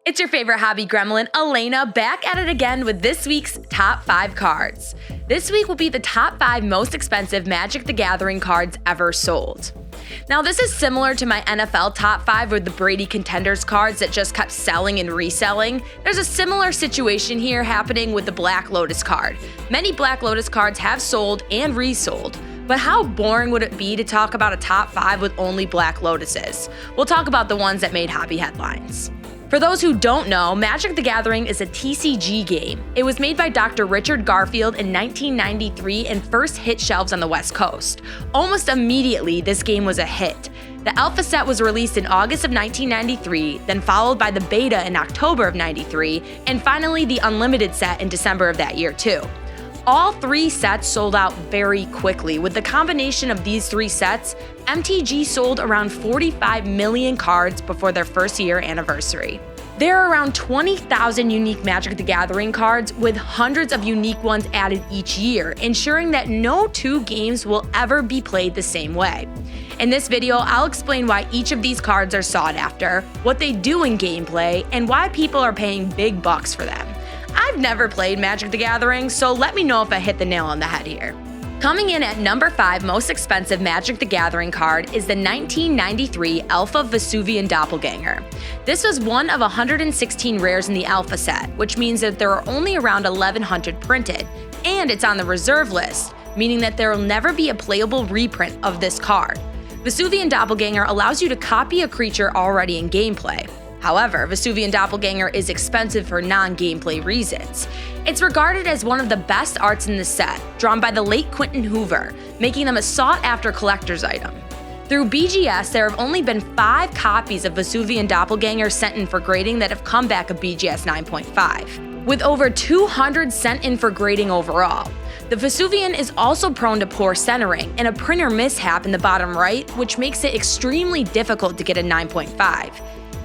It's your favorite hobby gremlin, Alaina, back at it again with this week's top 5 cards. This week will be the top 5 most expensive Magic the Gathering cards ever sold. Now, this is similar to my NFL top 5 with the Brady Contenders cards that just kept selling and reselling. There's a similar situation here happening with the Black Lotus card. Many Black Lotus cards have sold and resold. But how boring would it be to talk about a top 5 with only Black Lotuses? We'll talk about the ones that made hobby headlines. For those who don't know, Magic the Gathering is a TCG game. It was made by Dr. Richard Garfield in 1993 and first hit shelves on the West Coast. Almost immediately, this game was a hit. The alpha set was released in August of 1993, then followed by the beta in October of 93, and finally the unlimited set in December of that year too. All 3 sets sold out very quickly. With the combination of these 3 sets, MTG sold around 45 million cards before their first year anniversary. There are around 20,000 unique Magic the Gathering cards, with hundreds of unique ones added each year, ensuring that no 2 games will ever be played the same way. In this video, I'll explain why each of these cards are sought after, what they do in gameplay, and why people are paying big bucks for them. I've never played Magic the Gathering, so let me know if I hit the nail on the head here. Coming in at number 5 most expensive Magic the Gathering card is the 1993 Alpha Vesuvian Doppelganger. This was one of 116 rares in the Alpha set, which means that there are only around 1,100 printed, and it's on the reserve list, meaning that there will never be a playable reprint of this card. Vesuvian Doppelganger allows you to copy a creature already in gameplay. However, Vesuvian Doppelganger is expensive for non-gameplay reasons. It's regarded as one of the best arts in the set, drawn by the late Quentin Hoover, making them a sought-after collector's item. Through BGS, there have only been 5 copies of Vesuvian Doppelganger sent in for grading that have come back of BGS 9.5, with over 200 sent in for grading overall. The Vesuvian is also prone to poor centering and a printer mishap in the bottom right, which makes it extremely difficult to get a 9.5.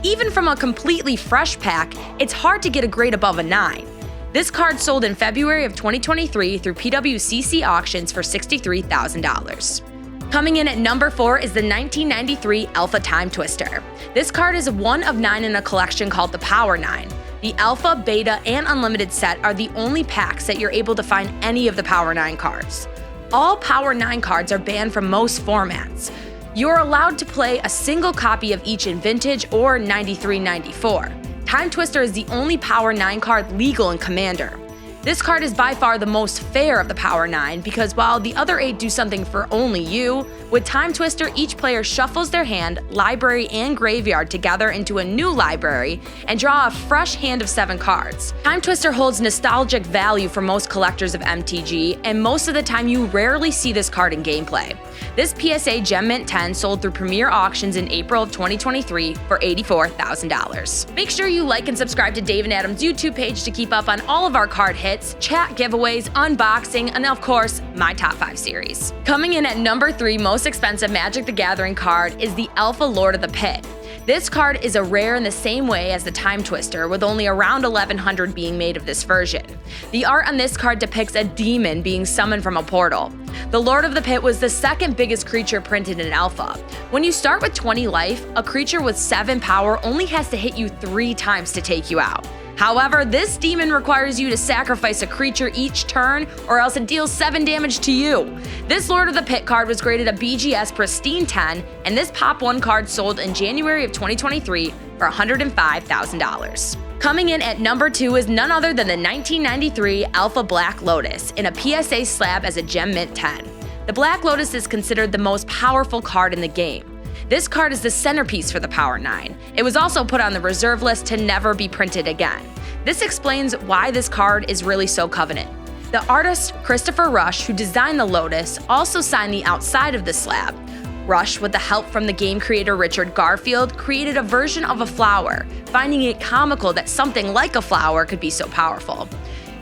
Even from a completely fresh pack, it's hard to get a grade above a 9. This card sold in February of 2023 through PWCC auctions for $63,000. Coming in at number 4 is the 1993 Alpha Time Twister. This card is one of 9 in a collection called the Power 9. The Alpha, Beta, and Unlimited set are the only packs that you're able to find any of the Power 9 cards. All Power 9 cards are banned from most formats. You're allowed to play a single copy of each in Vintage or 93-94. Time Twister is the only Power 9 card legal in Commander. This card is by far the most fair of the Power 9 because while the other 8 do something for only you, with Time Twister each player shuffles their hand, library, and graveyard together into a new library and draw a fresh hand of 7 cards. Time Twister holds nostalgic value for most collectors of MTG, and most of the time you rarely see this card in gameplay. This PSA Gem Mint 10 sold through Premier Auctions in April of 2023 for $84,000. Make sure you like and subscribe to Dave and Adam's YouTube page to keep up on all of our card hits, chat giveaways, unboxing, and of course, my top 5 series. Coming in at number 3 most expensive Magic the Gathering card is the Alpha Lord of the Pit. This card is a rare in the same way as the Time Twister, with only around 1,100 being made of this version. The art on this card depicts a demon being summoned from a portal. The Lord of the Pit was the second biggest creature printed in Alpha. When you start with 20 life, a creature with 7 power only has to hit you 3 times to take you out. However, this demon requires you to sacrifice a creature each turn, or else it deals 7 damage to you. This Lord of the Pit card was graded a BGS Pristine 10, and this Pop 1 card sold in January of 2023 for $105,000. Coming in at number 2 is none other than the 1993 Alpha Black Lotus in a PSA slab as a Gem Mint 10. The Black Lotus is considered the most powerful card in the game. This card is the centerpiece for the Power 9. It was also put on the reserve list to never be printed again. This explains why this card is really so coveted. The artist Christopher Rush, who designed the Lotus, also signed the outside of the slab. Rush, with the help from the game creator Richard Garfield, created a version of a flower, finding it comical that something like a flower could be so powerful.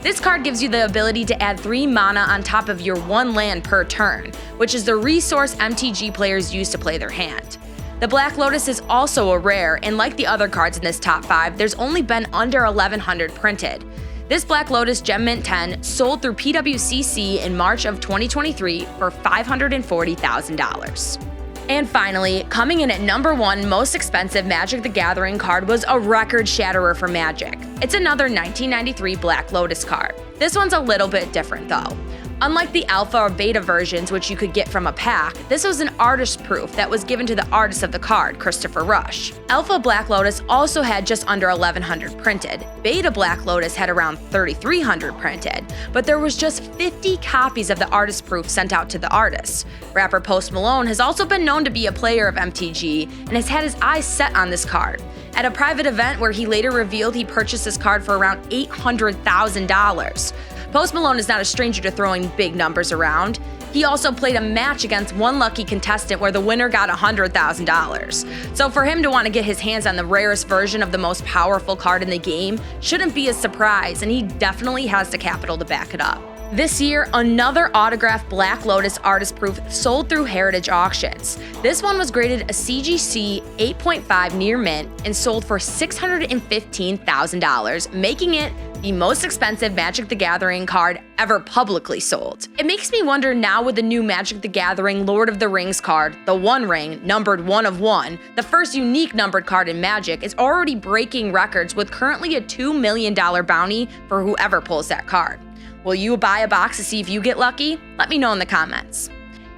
This card gives you the ability to add 3 mana on top of your 1 land per turn, which is the resource MTG players use to play their hand. The Black Lotus is also a rare, and like the other cards in this top 5, there's only been under 1,100 printed. This Black Lotus Gem Mint 10 sold through PWCC in March of 2023 for $540,000. And finally, coming in at number 1 most expensive Magic the Gathering card was a record shatterer for Magic. It's another 1993 Black Lotus card. This one's a little bit different though. Unlike the alpha or beta versions, which you could get from a pack, this was an artist proof that was given to the artist of the card, Christopher Rush. Alpha Black Lotus also had just under 1,100 printed. Beta Black Lotus had around 3,300 printed, but there was just 50 copies of the artist proof sent out to the artists. Rapper Post Malone has also been known to be a player of MTG and has had his eyes set on this card. At a private event where he later revealed he purchased this card for around $800,000. Post Malone is not a stranger to throwing big numbers around. He also played a match against one lucky contestant where the winner got $100,000. So for him to want to get his hands on the rarest version of the most powerful card in the game shouldn't be a surprise, and he definitely has the capital to back it up. This year, another autographed Black Lotus artist proof sold through Heritage Auctions. This one was graded a CGC 8.5 near mint and sold for $615,000, making it the most expensive Magic the Gathering card ever publicly sold. It makes me wonder now with the new Magic the Gathering Lord of the Rings card, the One Ring, numbered 1 of 1, the first unique numbered card in Magic, is already breaking records with currently a $2 million bounty for whoever pulls that card. Will you buy a box to see if you get lucky? Let me know in the comments.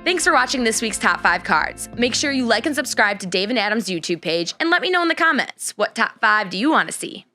Thanks for watching this week's Top 5 Cards. Make sure you like and subscribe to Dave and Adam's YouTube page and let me know in the comments, what top 5 do you want to see?